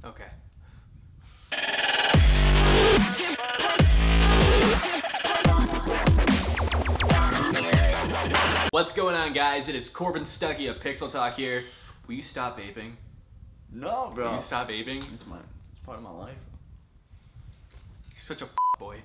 Okay. What's going on, guys? It is Corbin Stuckey of Pixel Talk here. Will you stop vaping? No, bro. Will you stop vaping? It's part of my life. You're such a boy.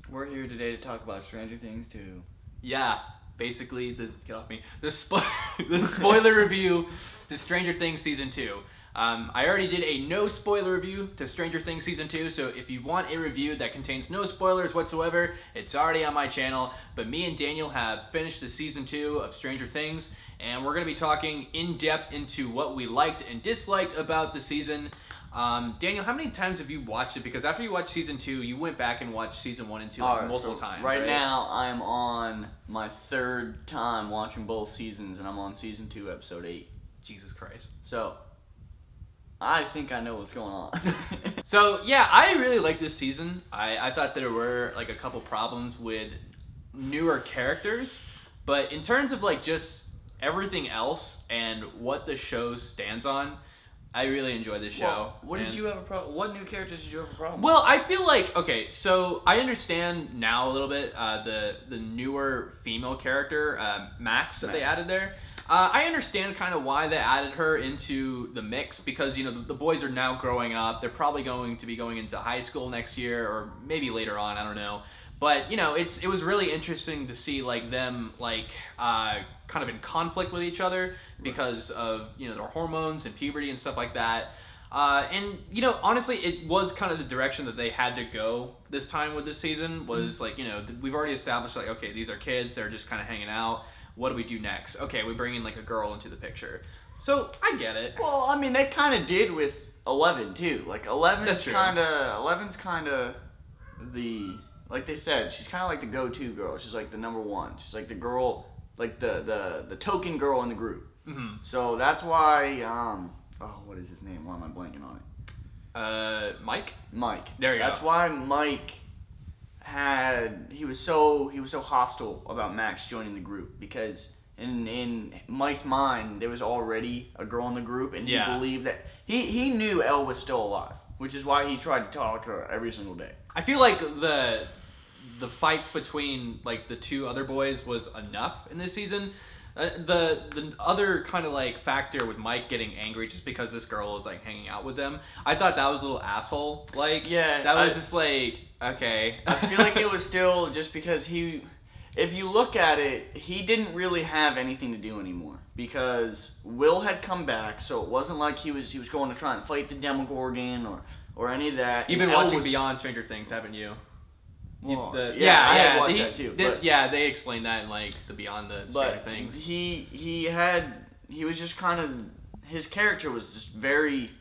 We're here today to talk about Stranger Things 2. Yeah, basically, get off me. The spoiler review to Stranger Things Season 2. I already did a no spoiler review to Stranger Things Season 2, so if you want a review that contains no spoilers whatsoever, it's already on my channel. But me and Daniel have finished the Season 2 of Stranger Things, and we're going to be talking in depth into what we liked and disliked about the season. Daniel, how many times have you watched it? Because after you watched Season 2, you went back and watched Season 1 and 2 multiple times, right? Now, I'm on my third time watching both seasons, and I'm on Season 2, Episode 8. Jesus Christ. So, I think I know what's going on. So, yeah, I really liked this season. I thought there were, like, a couple problems with newer characters. But in terms of, like, just everything else and what the show stands on, I really enjoyed this show. What did you have a problem? What new characters did you have a problem with? Well, I feel like, okay, so I understand now a little bit the newer female character, Max, that they added there. I understand kind of why they added her into the mix because, you know, the boys are now growing up. They're probably going to be going into high school next year or maybe later on, I don't know. But, you know, it was really interesting to see, like, them, like, kind of in conflict with each other because of, you know, their hormones and puberty and stuff like that. And, you know, honestly, it was kind of the direction that they had to go this time with this season was, like, you know, we've already established, like, okay, these are kids. They're just kind of hanging out. What do we do next? Okay, we bring in, like, a girl into the picture. So, I get it. Well, I mean, they kind of did with 11, too. Like, 11's kind of the... Like they said, she's kind of like the go-to girl. She's like the number one. She's like the girl, like the token girl in the group. Mm-hmm. So that's why, what is his name? Why am I blanking on it? Mike? Mike. There you go. That's why Mike he was so hostile about Max joining the group because in Mike's mind there was already a girl in the group and he believed that he knew Elle was still alive, which is why he tried to talk to her every single day. I feel like the fights between, like, the two other boys was enough in this season. The other kind of, like, factor with Mike getting angry just because this girl is, like, hanging out with them, I thought that was a little asshole. Like, yeah, that was just like, okay. I feel like it was still just because if you look at it, he didn't really have anything to do anymore because Will had come back, so it wasn't like he was going to try and fight the Demogorgon or any of that. You've been watching Beyond Stranger Things, haven't you? Well, I watched that too. They explained that in, like, the Beyond the Stranger Things. He was just kind of, his character was just very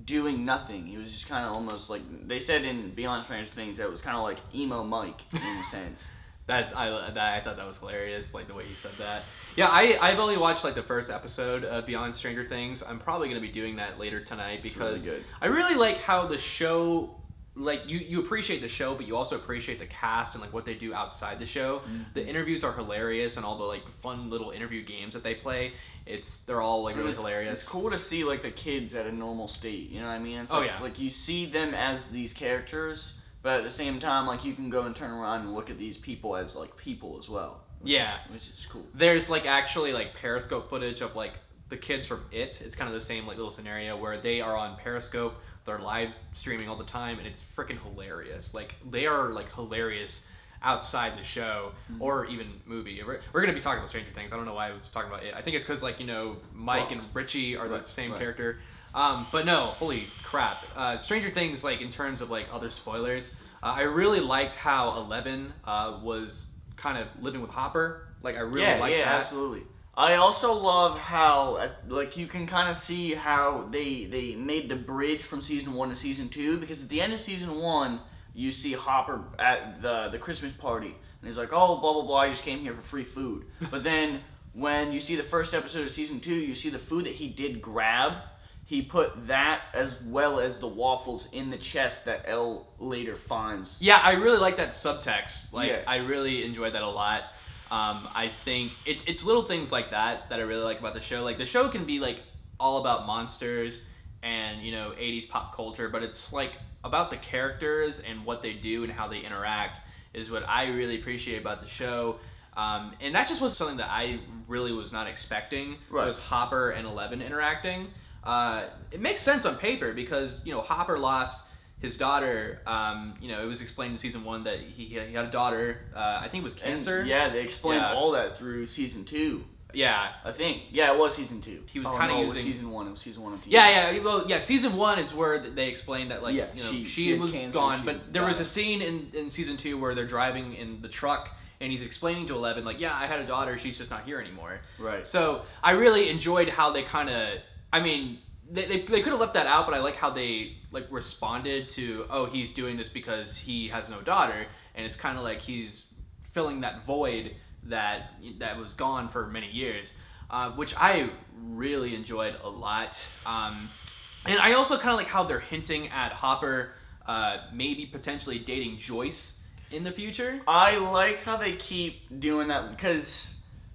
doing nothing. He was just kind of almost like, they said in Beyond Stranger Things that it was kind of like emo Mike in a sense. I thought that was hilarious, like the way you said that. Yeah, I've only watched, like, the first episode of Beyond Stranger Things. I'm probably going to be doing that later tonight because really good. I really like how the show, like, you appreciate the show, but you also appreciate the cast and, like, what they do outside the show. Mm-hmm. The interviews are hilarious and all the, like, fun little interview games that they play. They're all, like, really hilarious. It's cool to see, like, the kids at a normal state, you know what I mean? It's oh, like, yeah. Like, you see them as these characters, but at the same time, like, you can go and turn around and look at these people as, like, people as well. Which is cool. There's, like, actually, like, Periscope footage of, like, the kids from It. It's kind of the same, like, little scenario where they are on Periscope. They're live streaming all the time, and it's freaking hilarious. Like, they are, like, hilarious outside the show or even movie. We're going to be talking about Stranger Things. I don't know why I was talking about It. I think it's because, like, you know, Mike and Richie are the same character. But no, holy crap. Stranger Things, like, in terms of, like, other spoilers, I really liked how 11 was kind of living with Hopper. Like, I really liked that. Yeah, absolutely. I also love how, like, you can kind of see how they made the bridge from Season 1 to Season 2, because at the end of Season 1, you see Hopper at the Christmas party, and he's like, oh, blah, blah, blah, I just came here for free food. But then when you see the first episode of Season 2, you see the food that he did grab. He put that as well as the waffles in the chest that Elle later finds. Yeah, I really like that subtext. Like, yes. I really enjoyed that a lot. I think it's little things like that I really like about the show. Like, the show can be, like, all about monsters and 80s pop culture, but it's like about the characters and what they do and how they interact is what I really appreciate about the show. And that just was something that I really was not expecting. Right. Was Hopper and Eleven interacting. It makes sense on paper because Hopper lost his daughter. It was explained in season 1 that he had a daughter. I think it was cancer. And, yeah, they explained all that through season 2. Yeah, I think. Yeah, it was season 2. He was kind of using season 1. It was season 1 of TV. Yeah. Well, yeah. Season 1 is where they explained that she had was cancer, gone, but there was a scene in season 2 where they're driving in the truck. And he's explaining to Eleven, like, yeah, I had a daughter, she's just not here anymore. Right. So I really enjoyed how they kind of, I mean, they could have left that out, but I like how they responded to, oh, he's doing this because he has no daughter, and it's kind of like he's filling that void that was gone for many years, which I really enjoyed a lot. And I also kind of like how they're hinting at Hopper maybe potentially dating Joyce in the future. I like how they keep doing that because,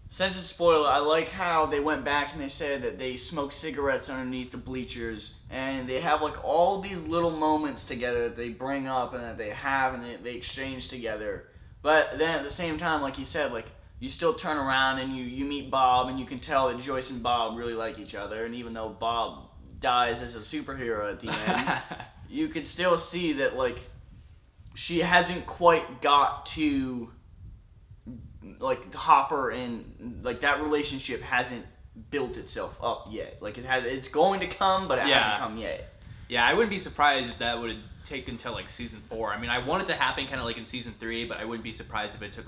since it's spoiler, I like how they went back and they said that they smoke cigarettes underneath the bleachers, and they have all these little moments together that they bring up and that they have and they exchange together. But then at the same time, like you said, you still turn around and you meet Bob, and you can tell that Joyce and Bob really like each other, and even though Bob dies as a superhero at the end, you can still see that she hasn't quite got to Hopper, and that relationship hasn't built itself up yet. It's going to come, but it hasn't come yet. Yeah, I wouldn't be surprised if that would take until season 4. I mean, I want it to happen kind of in season 3, but I wouldn't be surprised if it took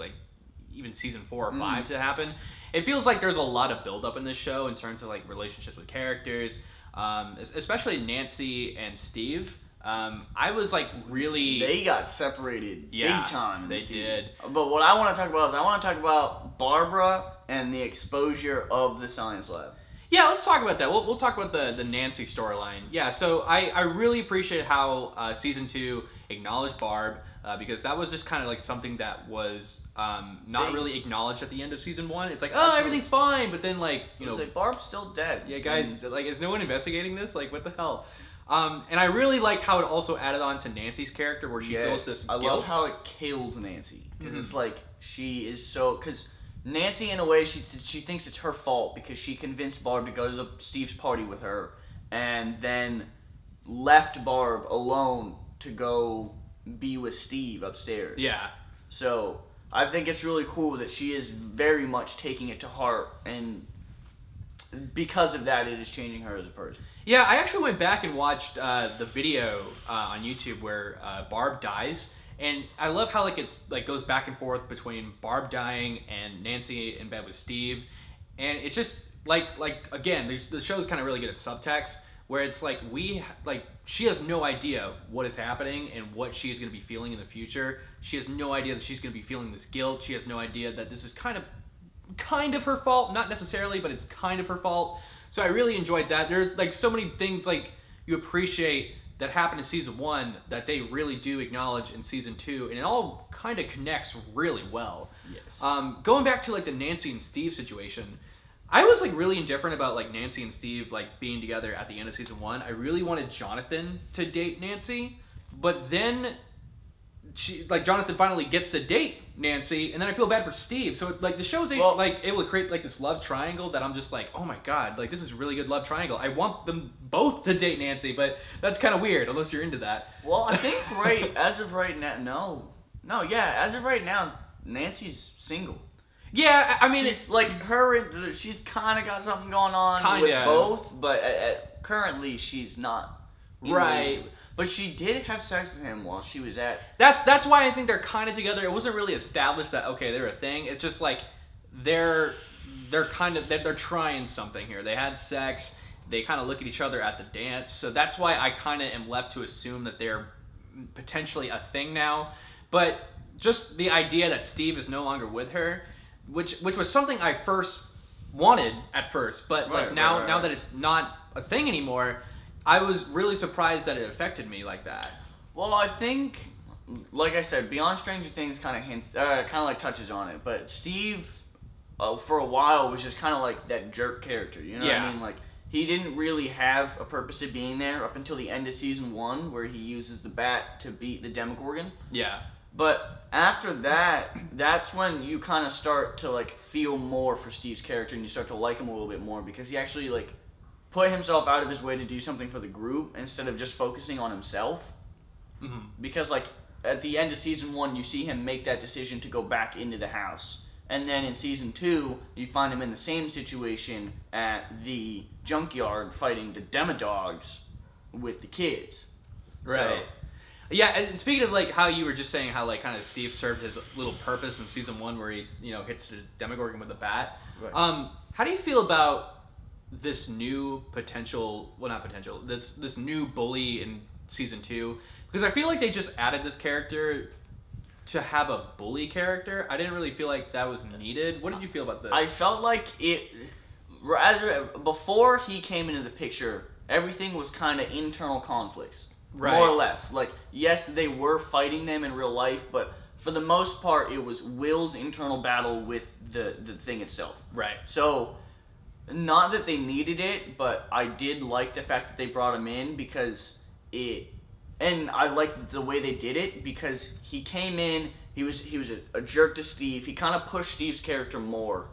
even season 4 or 5 to happen. It feels like there's a lot of build up in this show in terms of relationships with characters, especially Nancy and Steve. I was really... They got separated big time. They did. But what I want to talk about is I want to talk about Barbara and the exposure of the science lab. Yeah, let's talk about that. We'll talk about the Nancy storyline. Yeah, so I really appreciate how season 2 acknowledged Barb, because that was just kind of something that was not really acknowledged at the end of season 1. It's everything's fine, but then it's Barb's still dead. Yeah, guys, is no one investigating this? What the hell? And I really like how it also added on to Nancy's character, where she feels this guilt. I love how it kills Nancy, because it's she is so... Because Nancy, in a way, she thinks it's her fault because she convinced Barb to go to Steve's party with her, and then left Barb alone to go be with Steve upstairs. Yeah. So I think it's really cool that she is very much taking it to heart, and because of that, it is changing her as a person. Yeah, I actually went back and watched the video on YouTube where Barb dies, and I love how it goes back and forth between Barb dying and Nancy in bed with Steve, and it's just again, the show's kind of really good at subtext, where it's she has no idea what is happening and what she is going to be feeling in the future. She has no idea that she's going to be feeling this guilt. She has no idea that this is kind of her fault, not necessarily, but it's kind of her fault. So I really enjoyed that. There's so many things you appreciate that happened in season 1 that they really do acknowledge in season 2, and it all kind of connects really well. Yes. Going back to the Nancy and Steve situation, I was really indifferent about Nancy and Steve being together at the end of season 1. I really wanted Jonathan to date Nancy, but then Jonathan finally gets to date Nancy, and then I feel bad for Steve. So the show's able to create this love triangle that I'm just oh my god, this is a really good love triangle. I want them both to date Nancy, but that's kind of weird unless you're into that. Well, I think as of right now, as of right now, Nancy's single. Yeah, I mean, she's she's kind of got something going on with both, but currently she's not. Right. But she did have sex with him while she was at... That's why I think they're kind of together. It wasn't really established that, okay, they're a thing. It's just they're trying something here. They had sex. They kind of look at each other at the dance. So that's why I kind of am left to assume that they're potentially a thing now. But just the idea that Steve is no longer with her, which was something I first wanted at first. But now that it's not a thing anymore... I was really surprised that it affected me like that. Well, I think, like I said, Beyond Stranger Things kind of touches on it. But Steve, for a while, was just kind of that jerk character. You know what I mean? he didn't really have a purpose of being there up until the end of season 1, where he uses the bat to beat the Demogorgon. Yeah. But after that, that's when you kind of start to like feel more for Steve's character, and you start to like him a little bit more, because he actually like put himself out of his way to do something for the group instead of just focusing on himself. Mm-hmm. Because like at the end of season 1, you see him make that decision to go back into the house. And then in season 2, you find him in the same situation at the junkyard fighting the Demodogs with the kids. Right. So, yeah, and speaking of like how you were just saying how like kind of Steve served his little purpose in season 1 where he, you know, hits the Demogorgon with a bat. Right. How do you feel about this new potential, well not potential, this new bully in season 2? Because I feel like they just added this character to have a bully character. I didn't really feel like that was needed. What did you feel about this? I felt like it, before he came into the picture, everything was kind of internal conflicts. Right. More or less. Like, yes, they were fighting them in real life, but for the most part, it was Will's internal battle with the thing itself. Right. So, not that they needed it, but I did like the fact that they brought him in, because and I liked the way they did it, because he came in, he was a jerk to Steve. He kind of pushed Steve's character more,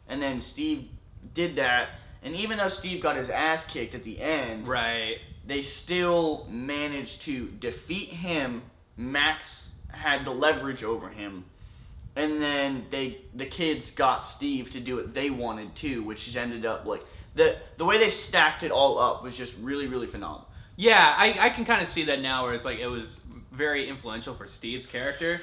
and then Steve did that, and even though Steve got his ass kicked at the end, right, they still managed to defeat him. Max had the leverage over him, and then the kids got Steve to do what they wanted too, which just ended up like the way they stacked it all up was just really, really phenomenal. Yeah, I can kind of see that now, where it's like it was very influential for Steve's character.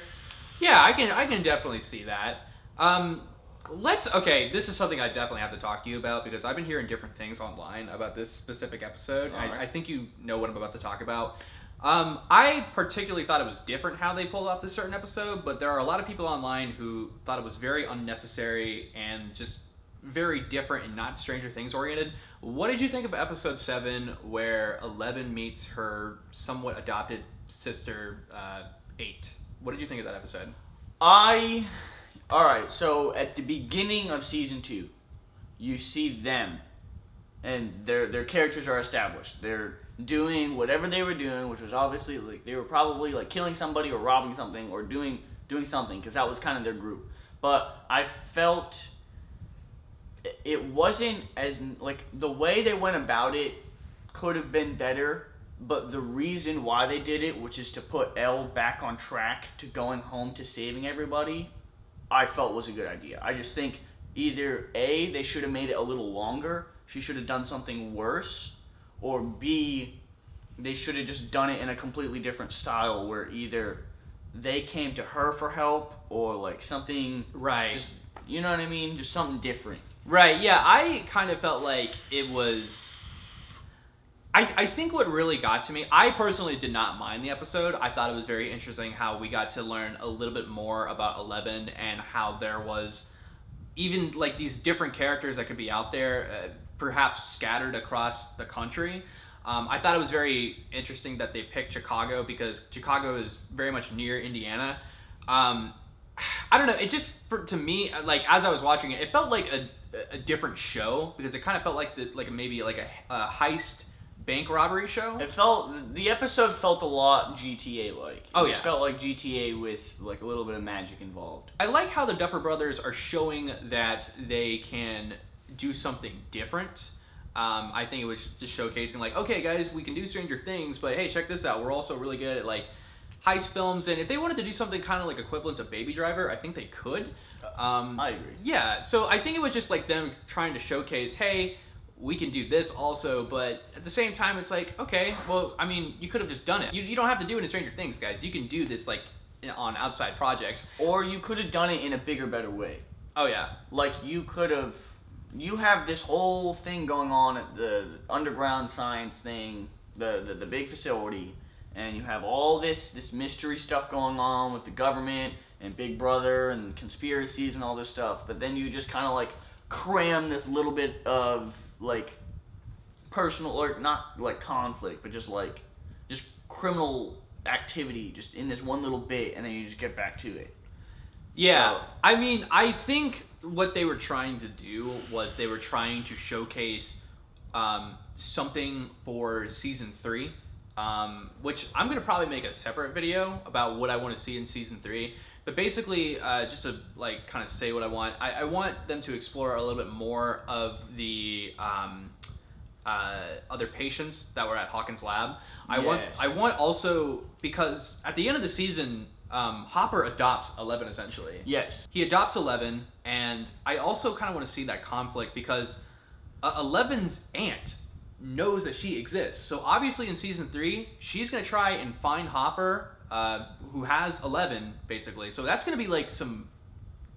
Yeah, I can definitely see that. Okay, this is something I definitely have to talk to you about, because I've been hearing different things online about this specific episode. Right. I think you know what I'm about to talk about. I particularly thought it was different how they pulled off this certain episode, but there are a lot of people online who thought it was very unnecessary and just very different and not Stranger Things oriented. What did you think of episode 7, where 11 meets her somewhat adopted sister, 8? What did you think of that episode? Alright, so at the beginning of season 2, you see them, and their characters are established. They're doing whatever they were doing, which was obviously like they were probably like killing somebody or robbing something or doing something, because that was kind of their group. But I felt it wasn't as like the way they went about it could have been better, but the reason why they did it, which is to put Elle back on track to going home to saving everybody, I felt was a good idea. I just think either A, they should have made it a little longer, she should have done something worse, or B, they should have just done it in a completely different style, where either they came to her for help or like something, right, just, you know what I mean, just something different. Right, yeah, I kind of felt like it was... I think what really got to me, I personally did not mind the episode. I thought it was very interesting how we got to learn a little bit more about 11, and how there was even like these different characters that could be out there, perhaps scattered across the country. I thought it was very interesting that they picked Chicago, because Chicago is very much near Indiana. I don't know, it just, to me, like as I was watching it, it felt like a different show, because it kind of felt like maybe a heist bank robbery show. The episode felt a lot GTA like. Oh, it just felt like GTA with like a little bit of magic involved. I like how the Duffer Brothers are showing that they can do something different. I think it was just showcasing like, okay guys, we can do Stranger Things, but hey, check this out, we're also really good at like heist films, and if they wanted to do something kind of like equivalent to Baby Driver, I think they could. I agree. Yeah, so I think it was just like them trying to showcase, hey, we can do this also, but at the same time, it's like, okay, well, I mean, you could have just done it. You don't have to do it in Stranger Things, guys. You can do this like on outside projects. Or you could have done it in a bigger, better way. Oh yeah. Like you could have, you have this whole thing going on at the underground science thing, the big facility, and you have all this mystery stuff going on with the government and Big Brother and conspiracies and all this stuff, but then you just kind of like cram this little bit of like personal, or not like conflict, but just criminal activity just in this one little bit, and then you just get back to it. Yeah, so, I mean, I think what they were trying to do was they were trying to showcase something for season 3, which I'm gonna probably make a separate video about what I want to see in season 3. But basically, just to like kind of say what I want, I want them to explore a little bit more of the other patients that were at Hawkins' lab. I want also, because at the end of the season, Hopper adopts Eleven essentially. Yes. He adopts Eleven, and I also kind of want to see that conflict because Eleven's aunt knows that she exists. So obviously in season 3, she's gonna try and find Hopper, who has 11 basically. So that's gonna be like some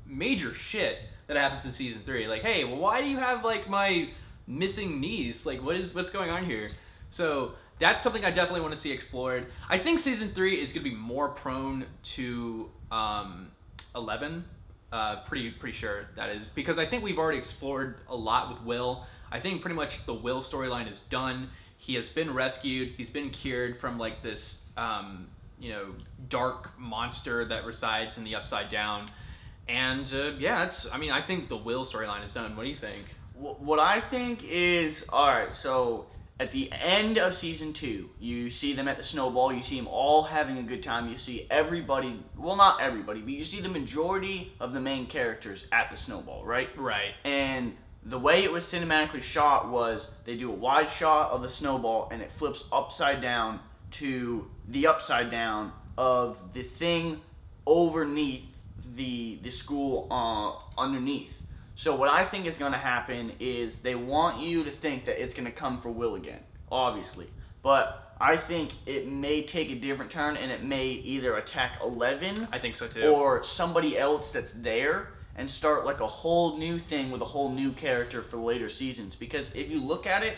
major shit that happens in season 3. Like, hey, well, why do you have like my missing niece? Like, what's going on here? So that's something I definitely want to see explored. I think season 3 is gonna be more prone to 11. Pretty sure that is, because I think we've already explored a lot with Will. I think pretty much the Will storyline is done. He has been rescued. He's been cured from like this, dark monster that resides in the Upside Down. And yeah, I think the Will storyline is done. What do you think? What I think is, alright, so at the end of season 2, you see them at the Snowball. You see them all having a good time. You see everybody, well, not everybody, but you see the majority of the main characters at the Snowball, right? Right. And the way it was cinematically shot was they do a wide shot of the Snowball and it flips upside down to the upside down of the thing underneath the school underneath. So what I think is going to happen is they want you to think that it's going to come for Will again, obviously. But I think it may take a different turn and it may either attack 11. I think so too. Or somebody else that's there and start like a whole new thing with a whole new character for later seasons. Because if you look at it,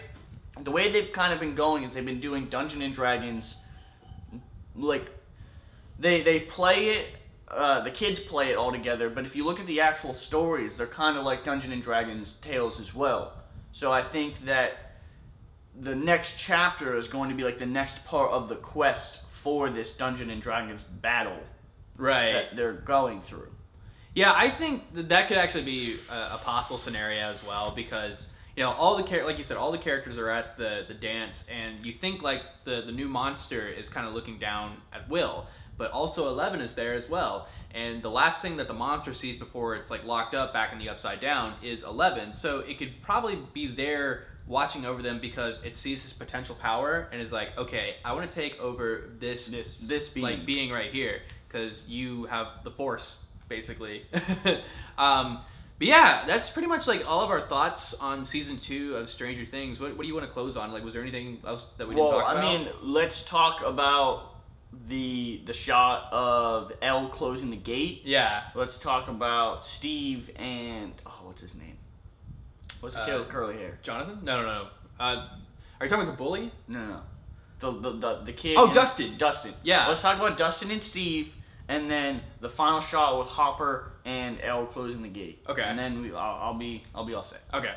the way they've kind of been going is they've been doing Dungeons and Dragons, like they play it, the kids play it all together, but if you look at the actual stories, they're kind of like Dungeons and Dragons tales as well. So I think that the next chapter is going to be like the next part of the quest for this Dungeons and Dragons battle that they're going through. Yeah, I think that could actually be a possible scenario as well, because all the like you said, all the characters are at the dance, and you think like the new monster is kind of looking down at Will, but also 11 is there as well. And the last thing that the monster sees before it's like locked up back in the Upside Down is 11. So it could probably be there watching over them because it sees this potential power and is like, okay, I want to take over this being. Like being right here because you have the Force basically. But yeah, that's pretty much like all of our thoughts on season 2 of Stranger Things. What do you want to close on? Like, was there anything else that we didn't talk about? Well, I mean, let's talk about the shot of Elle closing the gate. Yeah. Let's talk about Steve and what's his name? What's the kid with curly hair? Jonathan? No. Are you talking about the bully? No. The kid. Oh, Dustin. Dustin. Yeah. Let's talk about Dustin and Steve, and then the final shot with Hopper and Elle closing the gate. Okay. And then I'll be all set. Okay.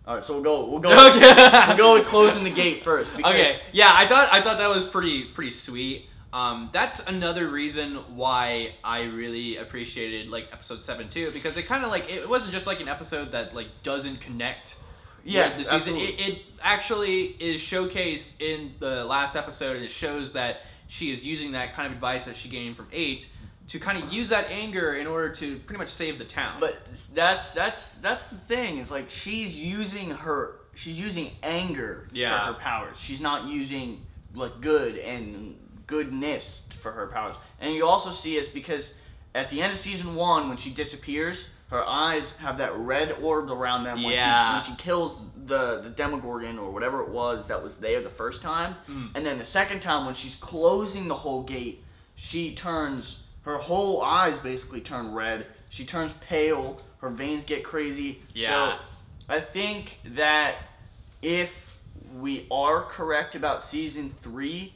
All right, so we'll go Okay. we'll go with closing the gate first. Okay. Yeah, I thought that was pretty sweet. That's another reason why I really appreciated like episode 7 too, because it kind of like it wasn't just like an episode that like doesn't connect. Yeah, the season. Absolutely. It actually is showcased in the last episode, and it shows that she is using that kind of advice that she gained from 8 to kind of use that anger in order to pretty much save the town. But that's the thing. Is like she's using anger for her powers. She's not using like good and goodness for her powers. And you also see it's because at the end of season 1, when she disappears, her eyes have that red orb around them when she kills the Demogorgon or whatever it was that was there the first time. And then the second time when she's closing the whole gate, her whole eyes basically turn red. She turns pale. Her veins get crazy. Yeah. So I think that if we are correct about season 3,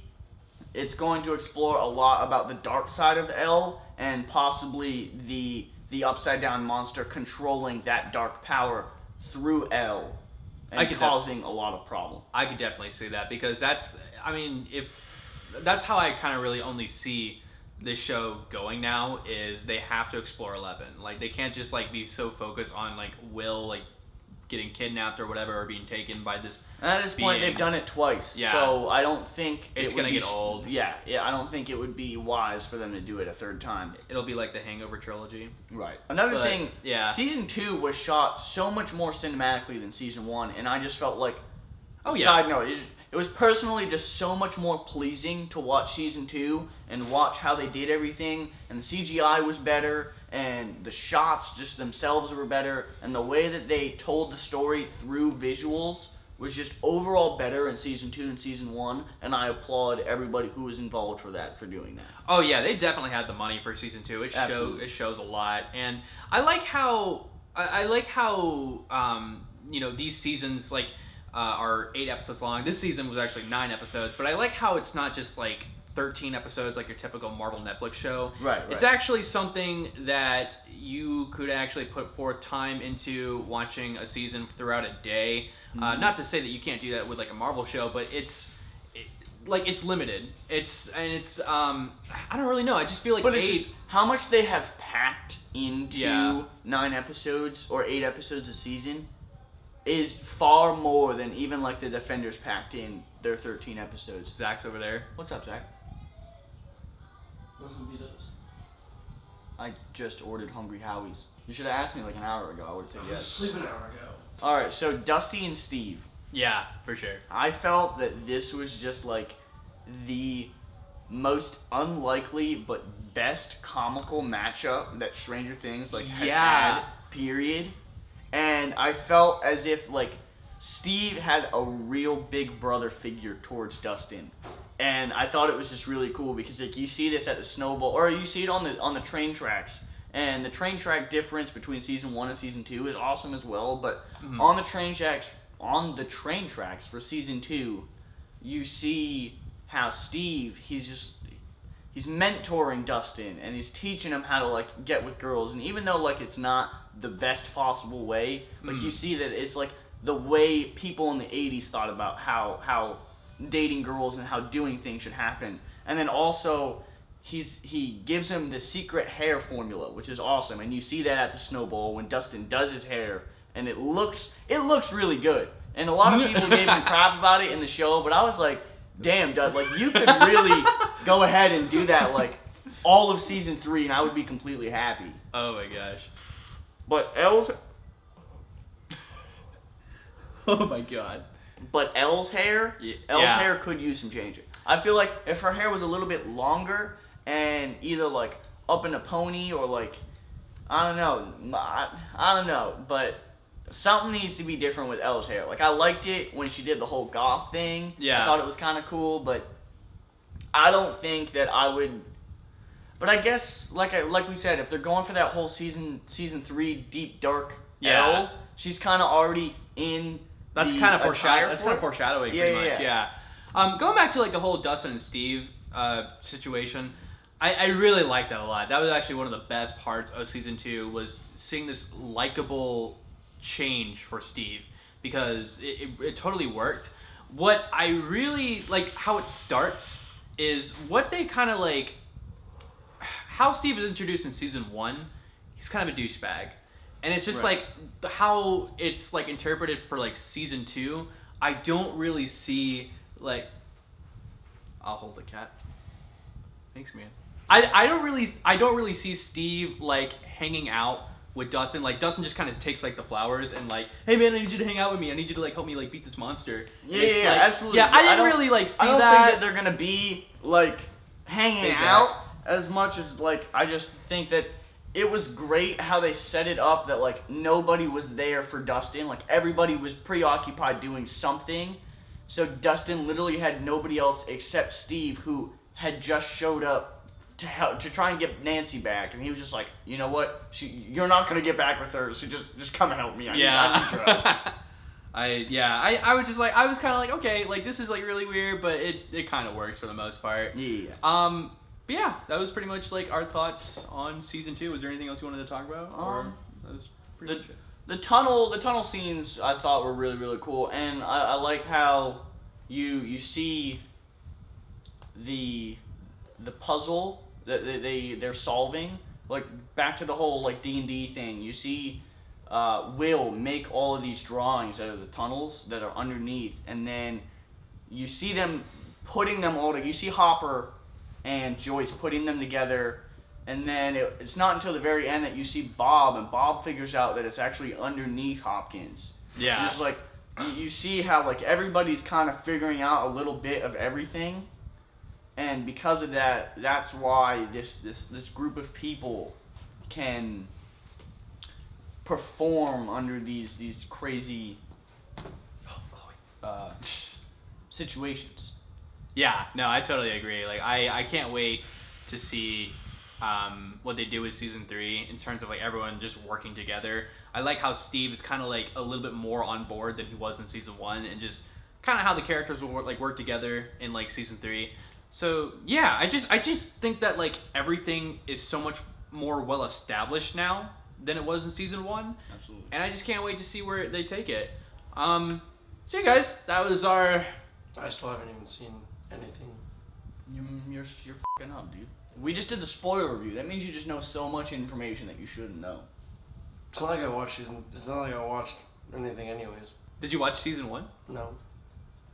it's going to explore a lot about the dark side of Elle and possibly the upside down monster controlling that dark power through Elle and causing a lot of problems. I could definitely see that, because that's how I kind of really only see this show going now, is they have to explore 11. Like, they can't just like be so focused on like Will like getting kidnapped or whatever, or being taken by this. And at this point, they've done it twice. Yeah. So I don't think it's gonna get old. Yeah, I don't think it would be wise for them to do it a third time. It'll be like the Hangover trilogy. Right. Another thing, season 2 was shot so much more cinematically than season 1, and I just felt like. Oh yeah. Side note, it was personally just so much more pleasing to watch season 2 and watch how they did everything, and the CGI was better, and the shots just themselves were better, and the way that they told the story through visuals was just overall better in season 2 than season 1, and I applaud everybody who was involved for doing that. Oh yeah, they definitely had the money for season 2. It shows a lot, and I like how you know, these seasons like are 8 episodes long. This season was actually 9 episodes, but I like how it's not just like 13 episodes like your typical Marvel Netflix show. Right. It's actually something that you could actually put forth time into watching a season throughout a day. Not to say that you can't do that with like a Marvel show, but it's limited. I don't really know. I just feel like but it's how much they have packed into 9 episodes or 8 episodes a season is far more than even like the Defenders packed in their 13 episodes. Zach's over there. What's up, Zach? Want some B-dubs? I just ordered Hungry Howie's. You should have asked me like an hour ago. I would have said I was yes. asleep an hour ago. Alright, so Dusty and Steve. Yeah, for sure. I felt that this was just like the most unlikely but best comical matchup that Stranger Things like has had, period. And I felt as if like Steve had a real big brother figure towards Dustin. And I thought it was just really cool because like you see this at the Snowball, or you see it on the train tracks. And the train track difference between season 1 and season 2 is awesome as well. But on the train tracks for season 2, you see how Steve he's mentoring Dustin and he's teaching him how to like get with girls. And even though like it's not the best possible way, like you see that it's like the way people in the 80s thought about how dating girls and how doing things should happen. And then also he gives him the secret hair formula, which is awesome, and you see that at the Snowball when Dustin does his hair, and it looks really good. And a lot of people gave him crap about it in the show, but I was like, damn, Dust, like you could really go ahead and do that like all of season 3, and I would be completely happy. Oh my gosh. But Oh my god. But Elle's hair could use some changing. I feel like if her hair was a little bit longer and either like up in a pony or like I don't know, but something needs to be different with Elle's hair. Like I liked it when she did the whole goth thing. Yeah. I thought it was kind of cool, but I don't think that I would. But I guess like we said, if they're going for that whole season 3 deep dark Elle, she's kind of already in. That's kind of foreshadowing. Pretty much. Yeah. Going back to like the whole Dustin and Steve situation, I really like that a lot. That was actually one of the best parts of season 2 was seeing this likable change for Steve because it totally worked. What I really like how it starts is what they kind of like how Steve is introduced in season 1. He's kind of a douchebag. And it's just like how it's like interpreted for like season 2. I don't really see like. I'll hold the cat. Thanks, man. I don't really see Steve like hanging out with Dustin. Like Dustin just kind of takes like the flowers and like, hey man, I need you to hang out with me. I need you to like help me like beat this monster. Yeah, absolutely. Yeah, I didn't really like see I don't that. think that they're gonna be like hanging out as much as like I just think that. It was great how they set it up that like nobody was there for Dustin. Like everybody was preoccupied doing something. So Dustin literally had nobody else except Steve, who had just showed up to try and get Nancy back. And he was just like, you know what? You're not going to get back with her. So just come and help me. I need your help. I was just like, I was kind of like, okay, like this is like really weird, but it kind of works for the most part. Yeah. But yeah, that was pretty much like our thoughts on season 2. Was there anything else you wanted to talk about? Or that was pretty much it. The tunnel scenes I thought were really, really cool, and I like how you see the puzzle that they're solving. Like back to the whole like D&D thing. You see Will make all of these drawings out of the tunnels that are underneath, and then you see them putting them all together. You see Hopper and Joyce putting them together, and then it's not until the very end that you see Bob, and Bob figures out that it's actually underneath Hopkins. Yeah. It's like you see how like everybody's kind of figuring out a little bit of everything, and because of that, that's why this group of people can perform under these crazy situations. Yeah, no, I totally agree. Like, I can't wait to see what they do with season 3 in terms of like everyone just working together. I like how Steve is kind of like a little bit more on board than he was in season 1, and just kind of how the characters will work together in like season 3. So yeah, I just think that like everything is so much more well established now than it was in season 1. Absolutely. And I just can't wait to see where they take it. So yeah, guys, that was our. I still haven't even seen anything. You're fucking up, dude. We just did the spoiler review. That means you just know so much information that you shouldn't know. It's not like I watched It's not like I watched anything, anyways. Did you watch season 1? No.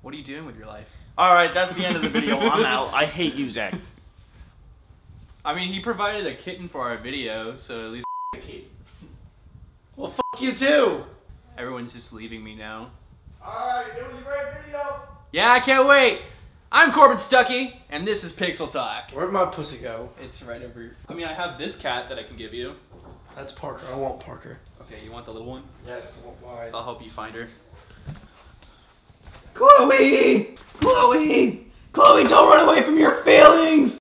What are you doing with your life? All right, that's the end of the video. I'm out. I hate you, Zach. I mean, he provided a kitten for our video, so at least. Well, fuck you too. Everyone's just leaving me now. Alright, it was a great video. Yeah, I can't wait. I'm Corbin Stuckey, and this is Pixel Talk. Where'd my pussy go? It's right over. I mean, I have this cat that I can give you. That's Parker. I want Parker. Okay, you want the little one? Yes. Why? I'll help you find her. Chloe! Chloe! Chloe, don't run away from your feelings!